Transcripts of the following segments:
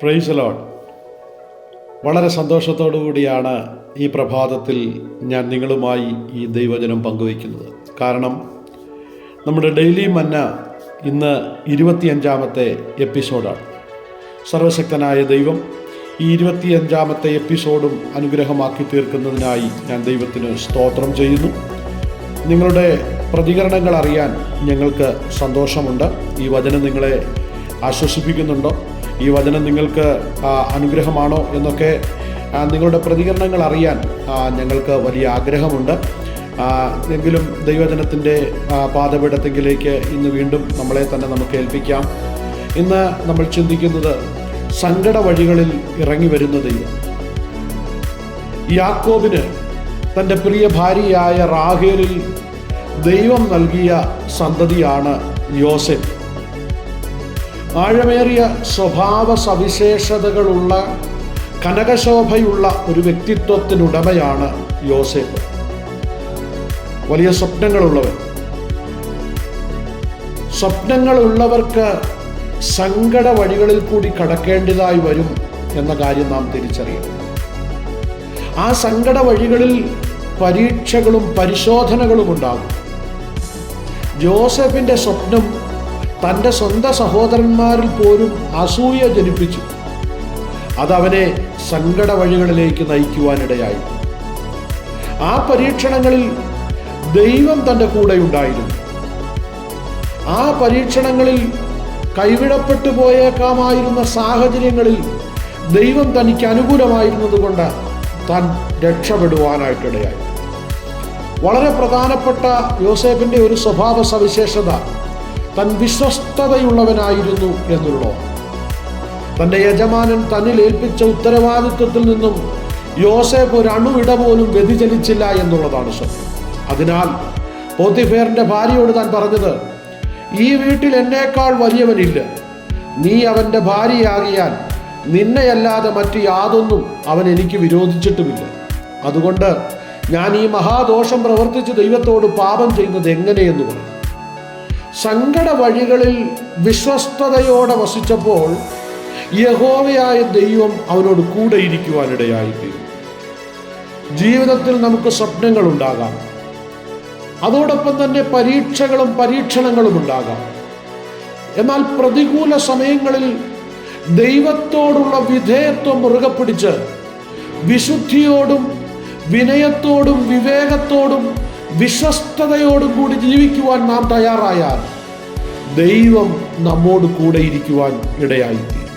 Praise the Lord. വളരെ സന്തോഷത്തോടു കൂടിയാണ് ഈ പ്രഭാതത്തിൽ ഞാൻ നിങ്ങളുമായി ഈ ദൈവവചനം പങ്കുവയ്ക്കുന്നത്. കാരണം നമ്മുടെ ഡെയിലി മന്ന ഇന്ന് 25-ാമത്തെ എപ്പിസോഡാണ്. സർവശക്തനായ ദൈവം ഈ 25-ാമത്തെ എപ്പിസോഡും അനുഗ്രഹമാക്കി തീർക്കുന്നതിനായി ഞാൻ ദൈവത്തിന് സ്തോത്രം ചെയ്യുന്നു. നിങ്ങളുടെ പ്രതികരണങ്ങൾ അറിയാൻ ഞങ്ങൾക്ക് സന്തോഷമുണ്ട്. ഈ വചനം നിങ്ങളെ ആശ്വസിപ്പിക്കുന്നുണ്ടോ, ഈ വചനം നിങ്ങൾക്ക് അനുഗ്രഹമാണോ എന്നൊക്കെ നിങ്ങളുടെ പ്രതികരണങ്ങൾ അറിയാൻ ഞങ്ങൾക്ക് വലിയ ആഗ്രഹമുണ്ട്. എങ്കിലും ദൈവവചനത്തിൻ്റെ പാദപീഠത്തിലേക്ക് ഇന്ന് വീണ്ടും നമ്മളെ തന്നെ നമുക്ക് ഏൽപ്പിക്കാം. ഇന്ന് നമ്മൾ ചിന്തിക്കുന്നത് സങ്കട വഴികളിൽ ഇറങ്ങി വരുന്ന ദൈവം. യാക്കോബിന് തൻ്റെ പ്രിയ ഭാര്യയായ റാഹേലിൽ ദൈവം നൽകിയ സന്തതിയാണ് യോസേഫ്. ആഴമേറിയ സ്വഭാവ സവിശേഷതകളുള്ള കനകശോഭയുള്ള ഒരു വ്യക്തിത്വത്തിനുടമയാണ് യോസേഫ്. വലിയ സ്വപ്നങ്ങളുള്ളവൻ. സ്വപ്നങ്ങളുള്ളവർക്ക് സങ്കട വഴികളിൽ കൂടി കടക്കേണ്ടതായി വരും എന്ന കാര്യം നാം തിരിച്ചറിയണം. ആ സങ്കട വഴികളിൽ പരീക്ഷകളും പരിശോധനകളും ഉണ്ടാകും. ജോസഫിൻ്റെ സ്വപ്നം തൻ്റെ സ്വന്തം സഹോദരന്മാരിൽ പോലും അസൂയ ജനിപ്പിച്ചു. അതവനെ സങ്കട വഴികളിലേക്ക് നയിക്കുവാനിടയായി. ആ പരീക്ഷണങ്ങളിൽ ദൈവം തൻ്റെ കൂടെ ഉണ്ടായിരുന്നു. ആ പരീക്ഷണങ്ങളിൽ കൈവിടപ്പെട്ടു പോയേക്കാമായിരുന്ന സാഹചര്യങ്ങളിൽ ദൈവം തനിക്ക് അനുകൂലമായിരുന്നത് കൊണ്ട് താൻ രക്ഷപ്പെടുവാനായിട്ടിടയായി. വളരെ പ്രധാനപ്പെട്ട യോസേഫിൻ്റെ ഒരു സ്വഭാവ സവിശേഷത താൻ വിശ്വസ്തതയുള്ളവനായിരുന്നു എന്നുള്ളതാണ്. തൻ്റെ യജമാനൻ തന്നിൽ ഏൽപ്പിച്ച ഉത്തരവാദിത്വത്തിൽ നിന്നും യോസേഫ് ഒരു അണുവിട പോലും വ്യതിചലിച്ചില്ല എന്നുള്ളതാണ് സത്യം. അതിനാൽ പോത്തിഫേറിൻ്റെ ഭാര്യയോട് താൻ പറഞ്ഞത്, ഈ വീട്ടിൽ എന്നേക്കാൾ വലിയവനില്ല, നീ അവൻ്റെ ഭാര്യയാകിയാൽ നിന്നെയല്ലാതെ മറ്റു യാതൊന്നും അവൻ എനിക്ക് വിരോധിച്ചിട്ടുമില്ല. അതുകൊണ്ട് ഞാൻ ഈ മഹാദോഷം പ്രവർത്തിച്ച് ദൈവത്തോട് പാപം ചെയ്യുന്നത് എങ്ങനെയെന്ന് പറഞ്ഞു. സങ്കട വഴികളിൽ വിശ്വസ്തയോടെ വസിച്ചപ്പോൾ യഹോവയായ ദൈവം അവനോട് കൂടെ ഇരിക്കുവാനിടയായിത്തീരും. ജീവിതത്തിൽ നമുക്ക് സ്വപ്നങ്ങൾ ഉണ്ടാകാം, അതോടൊപ്പം തന്നെ പരീക്ഷകളും പരീക്ഷണങ്ങളും ഉണ്ടാകാം. എന്നാൽ പ്രതികൂല സമയങ്ങളിൽ ദൈവത്തോടുള്ള വിധേയത്വം മുറുകെ പിടിച്ച് വിശുദ്ധിയോടും വിനയത്തോടും വിവേകത്തോടും വിശ്വസ്തയോടും കൂടി ജീവിക്കുവാൻ നാം തയ്യാറായാൽ ദൈവം നമ്മോട് കൂടെ ഇരിക്കുവാൻ ഇടയായിത്തീരും.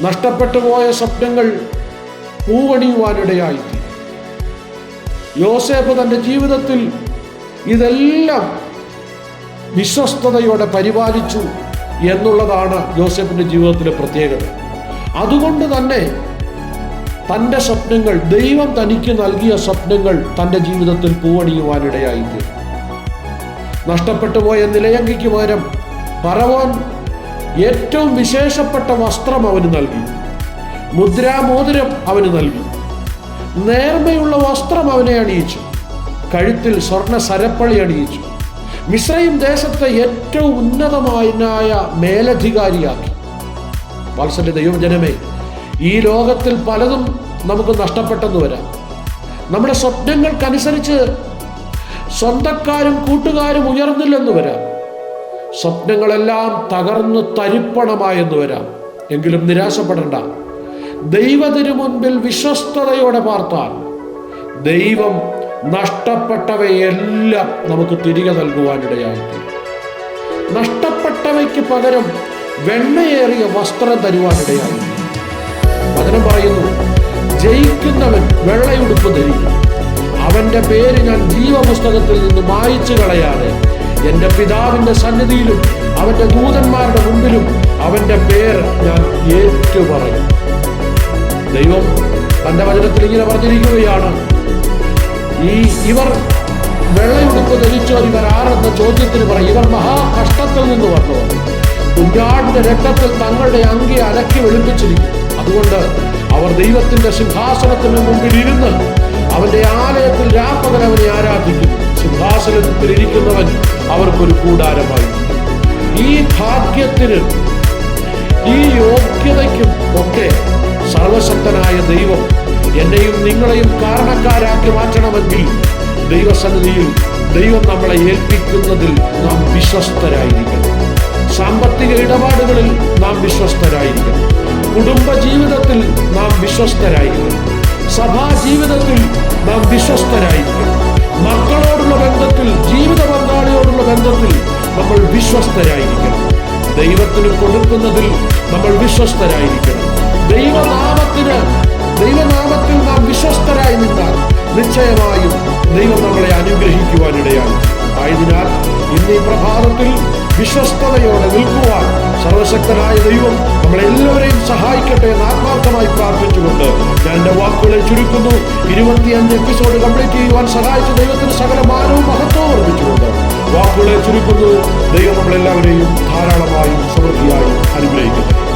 നഷ്ടപ്പെട്ടു പോയ സ്വപ്നങ്ങൾ പൂവണിയുവാനിടയായിത്തീരും. യോസേഫ് തൻ്റെ ജീവിതത്തിൽ ഇതെല്ലാം വിശ്വസ്തയോടെ പരിപാലിച്ചു എന്നുള്ളതാണ് യോസേഫിൻ്റെ ജീവിതത്തിലെ പ്രത്യേകത. അതുകൊണ്ട് തന്നെ തൻ്റെ സ്വപ്നങ്ങൾ, ദൈവം തനിക്ക് നൽകിയ സ്വപ്നങ്ങൾ തൻ്റെ ജീവിതത്തിൽ പൂവണിയുവാനിടയായിത്തീരും. നഷ്ടപ്പെട്ടു പോയ നിലയങ്കിക്ക് പകരം ഫറവോൻ ഏറ്റവും വിശേഷപ്പെട്ട വസ്ത്രം അവന് നൽകി, മുദ്രാമോതിരം അവന് നൽകി, നേർമയുള്ള വസ്ത്രം അവനെ അണിയിച്ചു, കഴുത്തിൽ സ്വർണ്ണ സരപ്പളി അണിയിച്ചു, മിസ്രയീം ദേശത്തെ ഏറ്റവും ഉന്നതമായ മേലധികാരിയാക്കി. വാത്സല്യ ദൈവജനമേ, ഈ ലോകത്തിൽ പലതും നമുക്ക് നഷ്ടപ്പെട്ടെന്ന് വരാം. നമ്മുടെ സ്വപ്നങ്ങൾക്കനുസരിച്ച് സ്വന്തക്കാരും കൂട്ടുകാരും ഉയർന്നില്ലെന്ന് വരാം. സ്വപ്നങ്ങളെല്ലാം തകർന്ന് തരിപ്പണമായെന്ന് വരാം. എങ്കിലും നിരാശപ്പെടേണ്ട. ദൈവത്തിനു മുൻപിൽ വിശ്വസ്തയോടെ പാർത്താൽ ദൈവം നഷ്ടപ്പെട്ടവയെല്ലാം നമുക്ക് തിരികെ നൽകുവാനിടയായിത്തീരും. നഷ്ടപ്പെട്ടവയ്ക്ക് പകരം വെണ്ണയേറിയ വസ്ത്രം തരുവാനിടയായിത്തീരും. വചനം പറയുന്നു, ജയിക്കുന്നവൻ വെള്ളയുടുപ്പ് ധരിക്കും, അവൻ്റെ പേര് ഞാൻ ജീവപുസ്തകത്തിൽ നിന്ന് മായിച്ചു കളയാതെ എൻ്റെ പിതാവിൻ്റെ സന്നിധിയിലും അവൻ്റെ ദൂതന്മാരുടെ മുമ്പിലും അവൻ്റെ പേര് ഞാൻ ഏറ്റുപറയും. ദൈവം തൻ്റെ വചനത്തിൽ ഇങ്ങനെ പറഞ്ഞിരിക്കുകയാണ്, ഇവർ വെള്ളയുടുപ്പ് ധരിച്ചവർ ഇവർ ആരെന്ന ചോദ്യത്തിന് പറയും, ഇവർ മഹാകഷ്ടത്തിൽ നിന്ന് വന്നവർ, കുഞ്ഞാടിന്റെ രക്തത്തിൽ തങ്ങളുടെ അങ്കി അലക്കി വെളുപ്പിച്ചിരിക്കും. അതുകൊണ്ട് അവർ ദൈവത്തിന്റെ സിംഹാസനത്തിന് മുമ്പിൽ ഇരുന്ന് അവന്റെ ആലയത്തിൽ രാപ്പകൽ അവനെ ആരാധിക്കുന്നു. സിംഹാസനത്തിൽ ഇരിക്കുന്നവൻ അവർക്കൊരു കൂടാരമായി. ഈ ഭാഗ്യത്തിന്, ഈ യോഗ്യതയ്ക്ക് ഐക്യതയ്ക്കും ഒക്കെ സർവശക്തനായ ദൈവം എന്നെയും നിങ്ങളെയും കാരണക്കാരാക്കി മാറ്റണമെങ്കിൽ ദൈവസന്നിധിയിൽ ദൈവം നമ്മളെ ഏൽപ്പിക്കുന്നതിൽ നാം വിശ്വസ്തരായിരിക്കണം. സാമ്പത്തിക ഇടപാടുകളിൽ നാം വിശ്വസ്തരായിരിക്കണം. കുടുംബ ജീവിതത്തിൽ നാം വിശ്വസ്തരായിരിക്കണം. സഭാ ജീവിതത്തിൽ നാം വിശ്വസ്തരായിരിക്കണം. മക്കളോടുള്ള ബന്ധത്തിൽ, ജീവിത പങ്കാളിയോടുള്ള ബന്ധത്തിൽ നമ്മൾ വിശ്വസ്തരായിരിക്കണം. ദൈവത്തിന് കൊടുക്കുന്നതിൽ നമ്മൾ വിശ്വസ്തരായിരിക്കണം. ദൈവനാമത്തിൽ നാം വിശ്വസ്തരായി നിന്നാൽ നിശ്ചയമായും ദൈവം നമ്മളെ അനുഗ്രഹിക്കുവാനിടയാണ്. ആയതിനാൽ ഇന്ന് ഈ പ്രഭാതത്തിൽ വിശ്വസ്തതയോടെ നിൽക്കുവാൻ സർവശക്തനായ ദൈവം നമ്മളെല്ലാവരെയും സഹായിക്കട്ടെ എന്ന് ആത്മാർത്ഥമായി പ്രാർത്ഥിച്ചുകൊണ്ട് ഞാൻ എൻ്റെ വാക്കുകളെ ചുരുക്കുന്നു. 25 എപ്പിസോഡ് കംപ്ലീറ്റ് ചെയ്യുവാൻ സഹായിച്ച ദൈവത്തിന് സകല മാനവും മഹത്വവും അർപ്പിച്ചുകൊണ്ട് വാക്കുകളെ ചുരുക്കുന്നു. ദൈവം നമ്മളെല്ലാവരെയും ധാരാളമായും സമൃദ്ധിയായും അനുഗ്രഹിക്കട്ടെ.